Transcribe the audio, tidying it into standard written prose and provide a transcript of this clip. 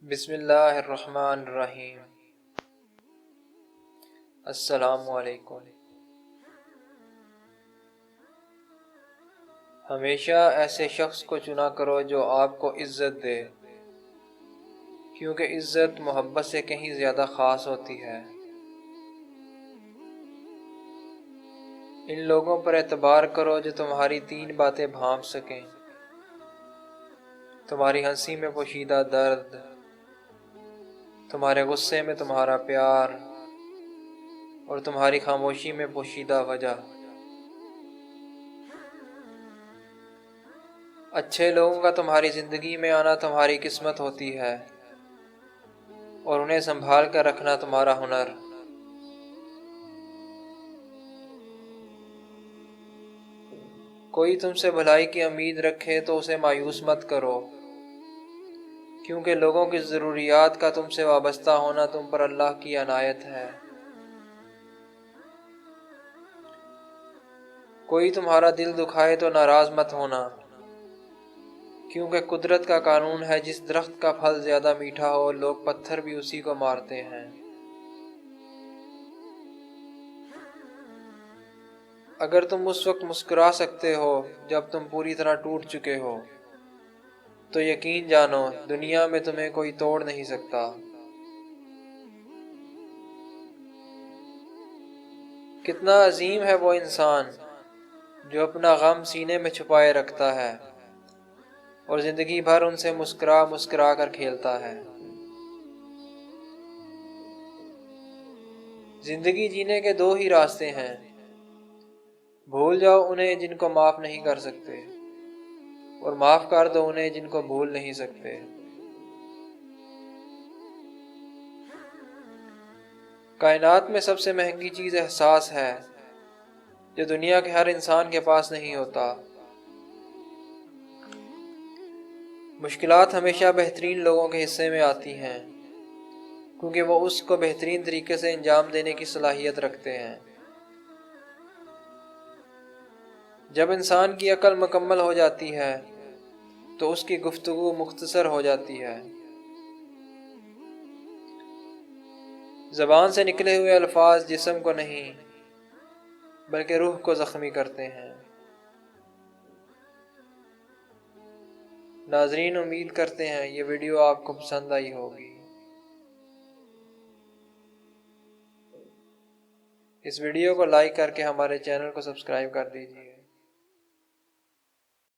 بسم اللہ الرحمن الرحیم۔ السلام علیکم۔ ہمیشہ ایسے شخص کو چنا کرو جو آپ کو عزت دے، کیونکہ عزت محبت سے کہیں زیادہ خاص ہوتی ہے۔ ان لوگوں پر اعتبار کرو جو تمہاری 3 باتیں بھانپ سکیں: تمہاری ہنسی میں پوشیدہ درد، تمہارے غصے میں تمہارا پیار، اور تمہاری خاموشی میں پوشیدہ وجہ۔ اچھے لوگوں کا تمہاری زندگی میں آنا تمہاری قسمت ہوتی ہے، اور انہیں سنبھال کر رکھنا تمہارا ہنر۔ کوئی تم سے بھلائی کی امید رکھے تو اسے مایوس مت کرو، کیونکہ لوگوں کی ضروریات کا تم سے وابستہ ہونا تم پر اللہ کی عنایت ہے۔ کوئی تمہارا دل دکھائے تو ناراض مت ہونا، کیونکہ قدرت کا قانون ہے جس درخت کا پھل زیادہ میٹھا ہو لوگ پتھر بھی اسی کو مارتے ہیں۔ اگر تم اس وقت مسکرا سکتے ہو جب تم پوری طرح ٹوٹ چکے ہو، تو یقین جانو دنیا میں تمہیں کوئی توڑ نہیں سکتا۔ کتنا عظیم ہے وہ انسان جو اپنا غم سینے میں چھپائے رکھتا ہے اور زندگی بھر ان سے مسکرا مسکرا کر کھیلتا ہے۔ زندگی جینے کے 2 ہی راستے ہیں: بھول جاؤ انہیں جن کو معاف نہیں کر سکتے، اور معاف کر دو انہیں جن کو بھول نہیں سکتے۔ کائنات میں سب سے مہنگی چیز احساس ہے، جو دنیا کے ہر انسان کے پاس نہیں ہوتا۔ مشکلات ہمیشہ بہترین لوگوں کے حصے میں آتی ہیں، کیونکہ وہ اس کو بہترین طریقے سے انجام دینے کی صلاحیت رکھتے ہیں۔ جب انسان کی عقل مکمل ہو جاتی ہے تو اس کی گفتگو مختصر ہو جاتی ہے۔ زبان سے نکلے ہوئے الفاظ جسم کو نہیں بلکہ روح کو زخمی کرتے ہیں۔ ناظرین، امید کرتے ہیں یہ ویڈیو آپ کو پسند آئی ہوگی۔ اس ویڈیو کو لائک کر کے ہمارے چینل کو سبسکرائب کر دیجیے۔